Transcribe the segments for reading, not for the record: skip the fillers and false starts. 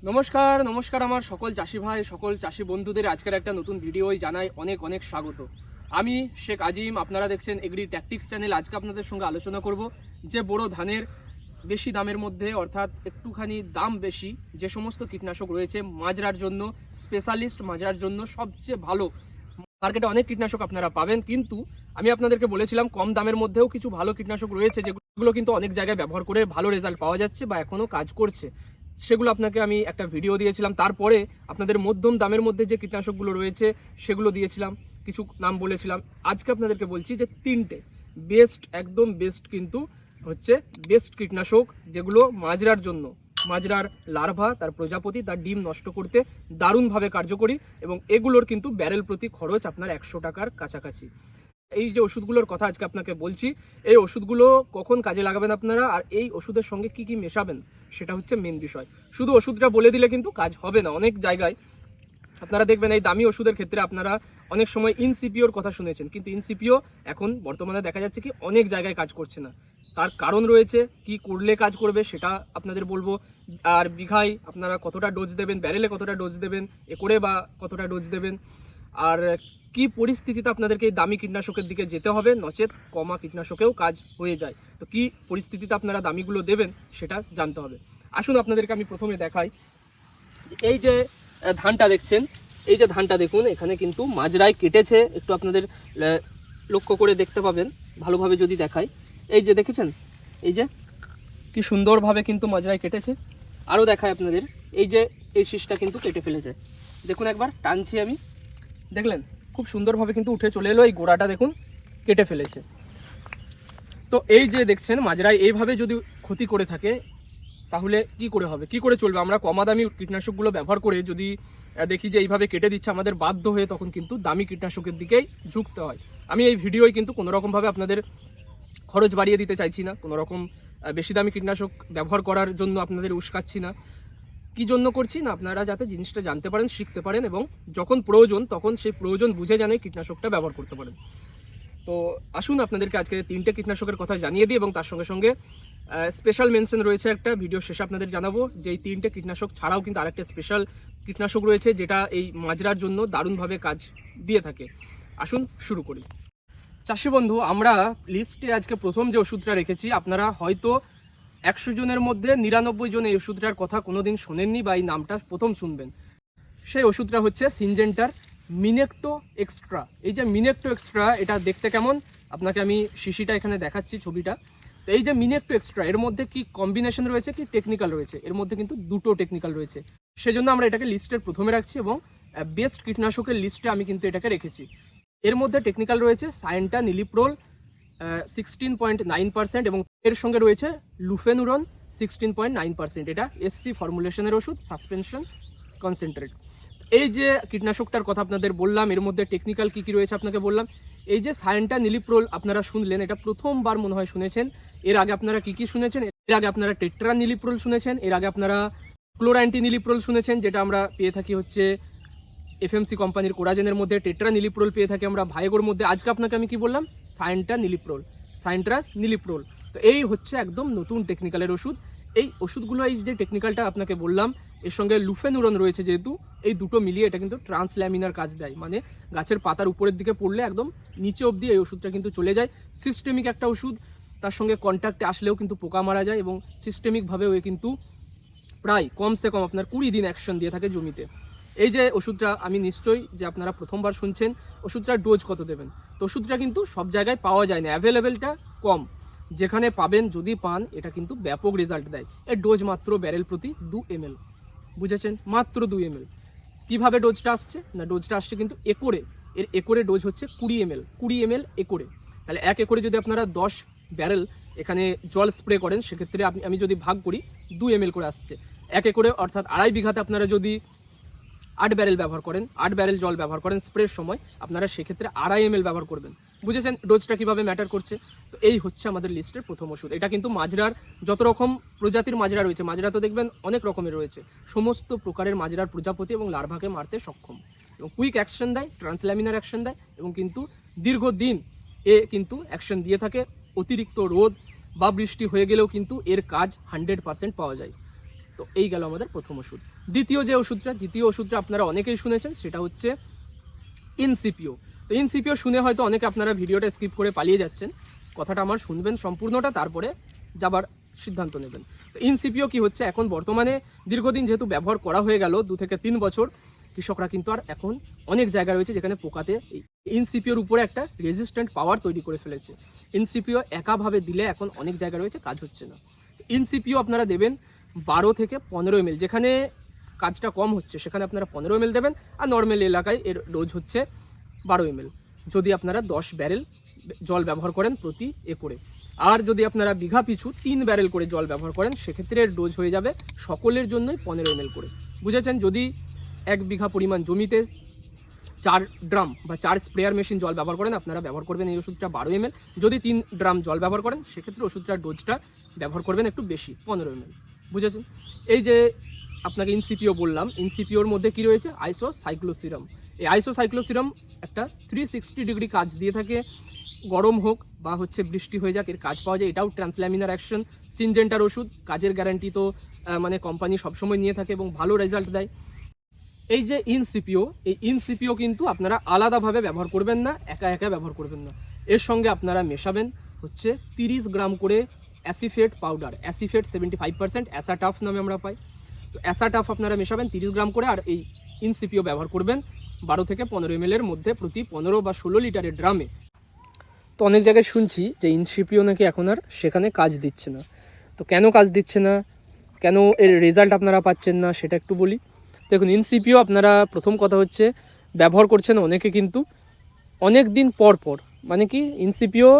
নমস্কার নমস্কার আমার সকল চাষি ভাই সকল চাষি বন্ধুদের আজকের একটা নতুন ভিডিওই জানাই অনেক অনেক স্বাগত। আমি শেখ আজিম, আপনারা দেখছেন এগ্রি ট্যাকটিক্স চ্যানেল। আজকে আপনাদের সঙ্গে আলোচনা করব যে বড় ধানের বেশি দামের মধ্যে অর্থাৎ একটুখানি দাম বেশি যে সমস্ত কীটনাশক রয়েছে মাজরার জন্য, স্পেশালিস্ট মাজরার জন্য সবচেয়ে ভালো। মার্কেটে অনেক কীটনাশক আপনারা পাবেন, কিন্তু আমি আপনাদেরকে বলেছিলাম কম দামের মধ্যেও কিছু ভালো কীটনাশক রয়েছে যেগুলো কিন্তু অনেক জায়গায় ব্যবহার করে ভালো রেজাল্ট পাওয়া যাচ্ছে বা এখনও কাজ করছে। সেগুলো আপনাকে আমি একটা ভিডিও দিয়েছিলাম। তারপরে আপনাদের মধ্যম দামের মধ্যে যে কীটনাশকগুলো রয়েছে সেগুলো দিয়েছিলাম, কিছু নাম বলেছিলাম। আজকে আপনাদেরকে বলছি যে তিনটে বেস্ট, একদম বেস্ট কিন্তু হচ্ছে বেস্ট কীটনাশক যেগুলো মাজরার জন্য, মাজরার লার্ভা, তার প্রজাপতি, তার ডিম নষ্ট করতে দারুণভাবে কার্যকরী এবং এগুলোর কিন্তু ব্যারেল প্রতি খরচ আপনার 100 টাকার কাছাকাছি। এই যে ওষুধগুলোর কথা আজকে আপনাকে বলছি, এই ওষুধগুলো কখন কাজে লাগাবেন আপনারা আর এই ওষুধের সঙ্গে কি কি মেশাবেন সেটা হচ্ছে মেন বিষয়। শুধু ওষুধটা বলে দিলে কিন্তু কাজ হবে না। অনেক জায়গায় আপনারা দেখবেন এই দামি ওষুধের ক্ষেত্রে আপনারা অনেক সময় ইনসিপিওর কথা শুনেছেন, কিন্তু ইনসিপিও এখন বর্তমানে দেখা যাচ্ছে কি অনেক জায়গায় কাজ করছে না। তার কারণ রয়েছে, কি করলে কাজ করবে সেটা আপনাদের বলবো। আর বিঘায় আপনারা কতটা ডোজ দেবেন, ব্যারেলে কতটা ডোজ দেবেন, একরে বা কতটা ডোজ দেবেন, আর কি পরিস্থিতিতে আপনাদেরকে এই দামি কীটনাশকের দিকে যেতে হবে, নচেত কমা কীটনাশকেও কাজ হয়ে যায়। তো কি পরিস্থিতিতে আপনারা দামিগুলো দেবেন সেটা জানতে হবে। আসুন আপনাদেরকে আমি প্রথমে দেখাই। এই যে ধানটা দেখছেন, এই যে ধানটা দেখুন, এখানে কিন্তু মাজরায় কেটেছে। একটু আপনাদের লক্ষ্য করে দেখতে পাবেন ভালোভাবে যদি দেখাই। এই যে দেখেছেন, এই যে কি সুন্দরভাবে কিন্তু মাজরায় কেটেছে। আরও দেখায় আপনাদের, এই যে এই শীষটা কিন্তু কেটে ফেলেছে। দেখুন একবার টানছি আমি, দেখলেন খুব সুন্দরভাবে কিন্তু উঠে চলে এলো। এই গোড়াটা দেখুন কেটে ফেলেছে। তো এই যে দেখছেন মাজরায় এইভাবে যদি ক্ষতি করে থাকে তাহলে কি করে হবে, কি করে চলবে? আমরা কমা দামি কীটনাশকগুলো ব্যবহার করে যদি দেখি যে এইভাবে কেটে দিচ্ছে, আমাদের বাধ্য হয়ে তখন কিন্তু দামি কীটনাশকের দিকেই ঝুঁকতে হয়। আমি এই ভিডিওয় কিন্তু কোনোরকমভাবে আপনাদের খরচ বাড়িয়ে দিতে চাইছি না, কোনোরকম বেশি দামি কীটনাশক ব্যবহার করার জন্য আপনাদের উস্কাচ্ছি না। কি জন্য করছি না, আপনারা যাতে জিনিসটা জানতে পারেন, শিখতে পারেন এবং যখন প্রয়োজন তখন সেই প্রয়োজন বুঝে জানে কীটনাশকটা ব্যবহার করতে পারেন। তো আসুন আপনাদেরকে আজকে তিনটে কীটনাশকের কথা জানিয়ে দিই এবং তার সঙ্গে সঙ্গে স্পেশাল মেনশন রয়েছে একটা, ভিডিও শেষে আপনাদের জানাবো যে এই তিনটে কীটনাশক ছাড়াও কিন্তু আরেকটা স্পেশাল কীটনাশক রয়েছে যেটা এই মাজরার জন্য দারুণভাবে কাজ দিয়ে থাকে। আসুন শুরু করি। চাষি বন্ধু, আমরা লিস্টে আজকে প্রথম যে ওষুধটা রেখেছি, আপনারা হয়তো 100 জনের মধ্যে 99 জন এই ওষুধটার কথা কোনোদিন শোনেননি বা এই নামটা প্রথম শুনবেন। সেই ওষুধটা হচ্ছে সিনজেন্টার মিনেক্টো এক্সট্রা। এই যে মিনেক্টো এক্সট্রা, এটা দেখতে কেমন আপনাকে আমি শিশিটা এখানে দেখাচ্ছি, ছবিটা। তো এই যে মিনেক্টো এক্সট্রা, এর মধ্যে কি কম্বিনেশন রয়েছে, কি টেকনিক্যাল রয়েছে, এর মধ্যে কিন্তু দুটো টেকনিক্যাল রয়েছে। সেজন্য আমরা এটাকে লিস্টের প্রথমে রাখছি এবং বেস্ট কীটনাশকের লিস্টে আমি কিন্তু এটাকে রেখেছি। এর মধ্যে টেকনিক্যাল রয়েছে সায়েন্টা নিলিপ্রোল 16.9% এবং এর সঙ্গে রয়েছে লুফেনুরন 16.9%। এটা এসসি ফর্মুলেশনের ওষুধ, সাসপেনশন কনসেন্ট্রেট। এই যে কীটনাশকটার কথা আপনাদের বললাম, এর মধ্যে টেকনিক্যাল কী কী রয়েছে আপনাকে বললাম। এই যে সায়েন্টা নিলিপ্রোল আপনারা শুনলেন, এটা প্রথমবার মনে হয় শুনেছেন। এর আগে আপনারা কী কী শুনেছেন? এর আগে আপনারা টেট্রা নিলিপ্রোল শুনেছেন, এর আগে আপনারা ক্লোরান্টি নিলিপ্রোল শুনেছেন, যেটা আমরা পেয়ে থাকি হচ্ছে এফএমসি কোম্পানির কোরাজেনের মধ্যে। টেট্রা নিলিপ্রোল পেয়ে থাকি আমরা ভাইগোর মধ্যে। আজকে আপনাকে আমি কি বললাম? সায়েন্টা নিলিপ্রোল, সায়েন্ট্রা নিলিপ্রোল। তো এই হচ্ছে একদম নতুন টেকনিক্যালের ওষুধ। এই ওষুধগুলো, এই যে টেকনিক্যালটা আপনাকে বললাম, এর সঙ্গে লুফেনুরন রয়েছে যেহেতু, এই দুটো মিলিয়ে এটা কিন্তু ট্রান্সল্যামিনার কাজ দেয়। মানে গাছের পাতার উপরের দিকে পড়লে একদম নিচে অবধি এই ওষুধটা কিন্তু চলে যায়। সিস্টেমিক একটা ওষুধ, তার সঙ্গে কন্ট্যাক্টে আসলেও কিন্তু পোকা মারা যায় এবং সিস্টেমিকভাবেও কিন্তু প্রায় কমসে কম আপনার 20 দিন অ্যাকশন দিয়ে থাকে জমিতে। এই যে ওষুধটা, আমি নিশ্চয়ই যে আপনারা প্রথমবার শুনছেন ওষুধটার ডোজ কত দেবেন, তো ওষুধটা কিন্তু সব জায়গায় পাওয়া যায় না, অ্যাভেলেবেলটা কম। যেখানে পাবেন, যদি পান, এটা কিন্তু ব্যাপক রেজাল্ট দেয়। এর ডোজ মাত্র ব্যারেল প্রতি 2 ml, বুঝেছেন? মাত্র 2 ml। কীভাবে ডোজটা আসছে না, ডোজটা আসছে কিন্তু একরে। এর একরে ডোজ হচ্ছে 20 ml, 20 ml একরে। তাহলে 1 একরে যদি আপনারা 10 ব্যারেল এখানে জল স্প্রে করেন, সেক্ষেত্রে আমি যদি ভাগ করি 2 ml করে আসছে 1 একরে, অর্থাৎ 2.5 বিঘাতে আপনারা যদি 8 ব্যারেল ব্যবহার করেন, 8 ব্যারেল জল ব্যবহার করেন স্প্রের সময়, আপনারা সেক্ষেত্রে 2.5 ml ব্যবহার করবেন। বুঝেছেন ডোজটা কীভাবে ম্যাটার করছে? তো এই হচ্ছে আমাদের লিস্টের প্রথম ওষুধ। এটা কিন্তু মাজরার যত রকম প্রজাতির মাজরা রয়েছে, মাজরা তো দেখবেন অনেক রকমের রয়েছে, সমস্ত প্রকারের মাজরার প্রজাপতি এবং লার্ভাকে মারতে সক্ষম এবং কুইক অ্যাকশন দেয়, ট্রান্সল্যামিনার অ্যাকশন দেয় এবং কিন্তু দীর্ঘদিন এ কিন্তু অ্যাকশন দিয়ে থাকে। অতিরিক্ত রোদ বা বৃষ্টি হয়ে গেলেও কিন্তু এর কাজ 100% পাওয়া যায়। তো এই গেল আমাদের প্রথম ওষুধ। দ্বিতীয় ওষুধটা আপনারা অনেকেই শুনেছেন, সেটা হচ্ছে ইনসিপিও। তো ইনসিপিও শুনে হয়তো অনেকে আপনারা ভিডিওটা স্কিপ করে পালিয়ে যাচ্ছেন, কথাটা আমার শুনবেন সম্পূর্ণটা, তারপরে যাবার সিদ্ধান্ত নেবেন। তো ইনসিপিও কি হচ্ছে, এখন বর্তমানে দীর্ঘদিন যেহেতু ব্যবহার করা হয়ে গেল 2 থেকে 3 বছর, কৃষকরা কিন্তু আর এখন অনেক জায়গা রয়েছে যেখানে পোকাতে ইনসিপিওর উপরে একটা রেজিস্ট্যান্ট পাওয়ার তৈরি করে ফেলেছে। ইনসিপিও একাভাবে দিলে এখন অনেক জায়গা রয়েছে কাজ হচ্ছে না। ইনসিপিও আপনারা দেবেন 12 থেকে 15 ml, যেখানে কাজটা কম হচ্ছে সেখানে আপনারা 15 ml দেবেন, আর নর্মাল এলাকায় এর ডোজ হচ্ছে 12 ml। যদি আপনারা 10 ব্যারেল জল ব্যবহার করেন প্রতি একরে, আর যদি আপনারা বিঘা পিছু 3 ব্যারেল করে জল ব্যবহার করেন, সেক্ষেত্রে এর ডোজ হয়ে যাবে সকলের জন্যই 15 ml করে। বুঝেছেন? যদি 1 বিঘা পরিমাণ জমিতে 4 ড্রাম বা 4 স্প্রেয়ার মেশিন জল ব্যবহার করেন, আপনারা ব্যবহার করবেন এই ওষুধটা 12 ml। যদি 3 ড্রাম জল ব্যবহার করেন, সেক্ষেত্রে ওষুধটার ডোজটা ব্যবহার করবেন একটু বেশি, 15 ml। বুঝেছেন? এই যে আপনাকে ইনসিপিও বললাম, ইনসিপিওর মধ্যে কি রয়েছে, আইসোসাইক্লোসিরাম। এই আইসোসাইক্লোসিরাম একটা 360 ডিগ্রি কাজ দিয়ে থাকে, গরম হোক বা হচ্ছে বৃষ্টি হয়ে যাক এর কাজ পাওয়া যায়। এটাও ট্রান্সল্যামিনার অ্যাকশন, সিনজেন্টার ওষুধ, কাজের গ্যারান্টি তো মানে কোম্পানি সবসময় নিয়ে থাকে এবং ভালো রেজাল্ট দেয়। এই যে ইনসিপিও, এই ইনসিপিও কিন্তু আপনারা আলাদাভাবে ব্যবহার করবেন না, একা একা ব্যবহার করবেন না। এর সঙ্গে আপনারা মেশাবেন হচ্ছে 30 গ্রাম করে অ্যাসিফেট পাউডার। অ্যাসিফেট 75%, অ্যাসাটাফ নামে আমরা পাই। তো অ্যাসাটাফ আপনারা মেশাবেন 30 গ্রাম করে, আর এই ইনসিপিও ব্যবহার করবেন 12 থেকে 15 ml এর মধ্যে প্রতি 15 বা 16 লিটারের ড্রামে। তো অনেক জায়গায় শুনছি যে ইনসিপিও নাকি এখন আর সেখানে কাজ দিচ্ছে না। তো কেন কাজ দিচ্ছে না, কেন এর রেজাল্ট আপনারা পাচ্ছেন না, সেটা একটু বলি। দেখুন, ইনসিপিও আপনারা প্রথম কথা হচ্ছে ব্যবহার করছেন অনেকে কিন্তু অনেক দিন পর পর, মানে কি ইনসিপিও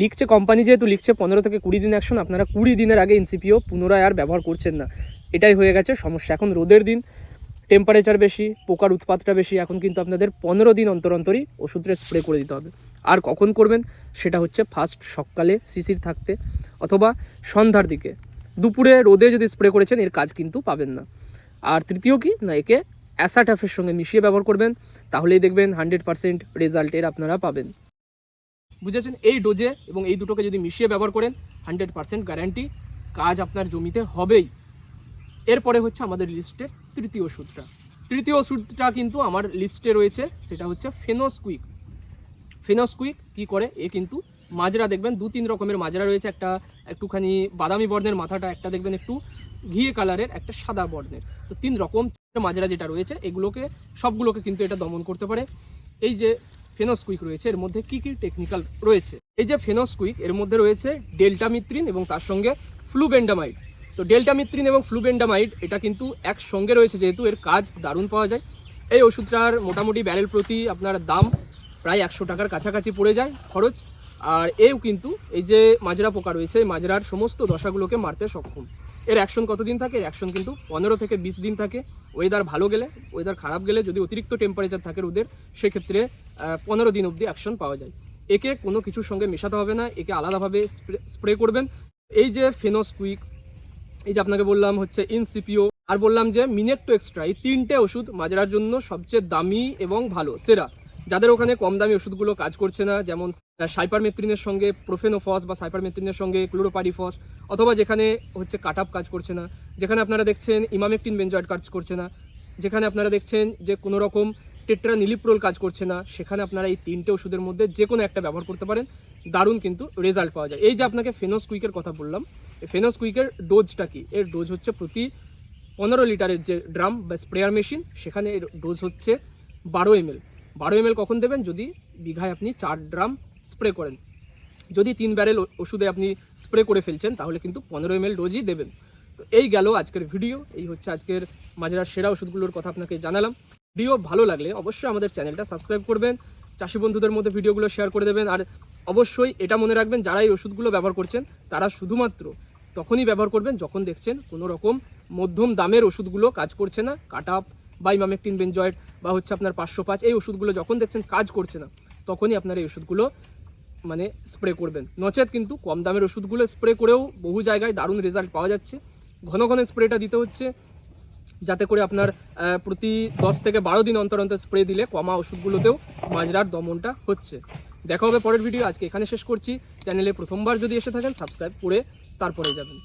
লিখছে কোম্পানি, যেহেতু লিখছে 15 থেকে 20 দিন অ্যাকশন, আপনারা 20 দিনের আগে ইনসিপিও পুনরায় আর ব্যবহার করছেন না। এটাই হয়ে গেছে সমস্যা। এখন রোদের দিন, টেম্পারেচার বেশি, পোকার উৎপাতটা বেশি, এখন কিন্তু আপনাদের 15 দিন অন্তর অন্তরই ওষুধটা স্প্রে করে দিতে হবে। আর কখন করবেন সেটা হচ্ছে ফার্স্ট সকালে শিশির থাকতে, অথবা সন্ধ্যার দিকে। দুপুরে রোদে যদি স্প্রে করেছেন এর কাজ কিন্তু পাবেন না। আর তৃতীয় কি না, একে অ্যাসাটাফের সঙ্গে মিশিয়ে ব্যবহার করবেন, তাহলেই দেখবেন 100% রেজাল্টের আপনারা পাবেন। বুঝেছেন? এই ডোজে এবং এই দুটোকে যদি মিশিয়ে ব্যবহার করেন 100% গ্যারান্টি কাজ আপনার জমিতে হবেই। এরপরে হচ্ছে আমাদের লিস্টের তৃতীয় ওষুধটা কিন্তু আমার লিস্টে রয়েছে, সেটা হচ্ছে ফেনোস্কুইক। ফেনোস্কুইক কি করে, এ কিন্তু মাজরা দেখবেন 2-3 রকমের মাজরা রয়েছে, একটা একটুখানি বাদামি বর্ণের মাথাটা, একটা দেখবেন একটু ঘিয়ে কালারের, একটা সাদা বর্ণের। তো 3 রকম মাজরা যেটা রয়েছে, এগুলোকে সবগুলোকে কিন্তু এটা দমন করতে পারে। এই যে ফেনোস্কুইক রয়েছে, এর মধ্যে কি কি টেকনিক্যাল রয়েছে, এই যে ফেনোস্কুইক এর মধ্যে রয়েছে ডেল্টামিথ্রিন এবং তার সঙ্গে ফ্লুবেন্ডামাইড। তো ডেল্টামিথ্রিন এবং ফ্লুবেন্ডামাইড এটা কিন্তু একসঙ্গে রয়েছে, যেহেতু এর কাজ দারুণ পাওয়া যায়। এই ওষুধটার মোটামুটি ব্যারেল প্রতি আপনার দাম প্রায় 100 টাকার কাছাকাছি পড়ে যায় খরচ। আর এও কিন্তু এই যে মাজরা পোকা রয়েছে, এই মাজরার সমস্ত দশাগুলোকে মারতে সক্ষম। এর অ্যাকশন কতদিন থাকে, এর অ্যাকশন কিন্তু 15 থেকে 20 দিন থাকে। ওয়েদার ভালো গেলে, ওয়েদার খারাপ গেলে, যদি অতিরিক্ত টেম্পারেচার থাকে রোদের, সেক্ষেত্রে 15 দিন অবধি অ্যাকশন পাওয়া যায়। একে কোনো কিছুর সঙ্গে মেশাতে হবে না, একে আলাদাভাবে স্প্রে করবেন। এই যে ফেনোস্কুইক, এই যে আপনাকে বললাম হচ্ছে ইনসিপিও, আর বললাম যে মিনেট্টো এক্সট্রা, এই 3টে ওষুধ মাজরার জন্য সবচেয়ে দামি এবং ভালো, সেরা। যাদের ওখানে কম দামি ওষুধগুলো কাজ করছে না, যেমন সাইপারমেথ্রিনের সঙ্গে প্রোফেনোফস বা সাইপারমেথ্রিনের সঙ্গে ক্লোরোপাইরিফস, অথবা যেখানে হচ্ছে কাটআপ কাজ করছে না, যেখানে আপনারা দেখছেন ইমামেকটিন বেনজয়েড কাজ করছে না, যেখানে আপনারা দেখছেন যে কোনো রকম টেট্রানিলিপ্রোল কাজ করছে না, সেখানে আপনারা এই 3টে ওষুধের মধ্যে যে কোনো একটা ব্যবহার করতে পারেন, দারুণ কিন্তু রেজাল্ট পাওয়া যায়। এই যে আপনাকে ফেনোস্কুইকের কথা বললাম, এই ফেনোস্কুইকের ডোজটা কি, এর ডোজ হচ্ছে প্রতি 15 লিটারের যে ড্রাম বা স্প্রেয়ার মেশিন, সেখানে এর ডোজ হচ্ছে 12 ml। 12 ml কখন দেবেন, যদি বিঘায় আপনি 4 ড্রাম স্প্রে করেন। যদি 3 ব্যারেল ওষুধে আপনি স্প্রে করে ফেলছেন, তাহলে কিন্তু 15 ml ডোজই দেবেন। তো এই গেল আজকের ভিডিও, এই হচ্ছে আজকের মাজরার সেরা ওষুধগুলোর কথা আপনাকে জানালাম। ভিডিও ভালো লাগলে অবশ্যই আমাদের চ্যানেলটা সাবস্ক্রাইব করবেন, চাষি বন্ধুদের মধ্যে ভিডিওগুলো শেয়ার করে দেবেন। আর অবশ্যই এটা মনে রাখবেন, যারা এই ওষুধগুলো ব্যবহার করছেন তারা শুধুমাত্র তখনই ব্যবহার করবেন যখন দেখছেন কোনো রকম মধ্যম দামের ওষুধগুলো কাজ করছে না, কাটআপ বা ইমামেকটিন বেনজয়েড বা হচ্ছে আপনার 505, এই ওষুধগুলো যখন দেখছেন কাজ করছে না, তখনই আপনারা এই ওষুধগুলো মানে স্প্রে করবেন। নচেত কিন্তু কম দামের ওষুধগুলো স্প্রে করেও বহু জায়গায় দারুণ রেজাল্ট পাওয়া যাচ্ছে। ঘন ঘন স্প্রেটা দিতে হচ্ছে, যাতে করে আপনার প্রতি 10 থেকে 12 দিন অন্তর অন্তর স্প্রে দিলে কমা ওষুধগুলোতেও মাজরার দমনটা হচ্ছে। দেখা হবে পরের ভিডিও, আজকে এখানে শেষ করছি। চ্যানেলে প্রথমবার যদি এসে থাকেন সাবস্ক্রাইব করে তারপরে যাবেন।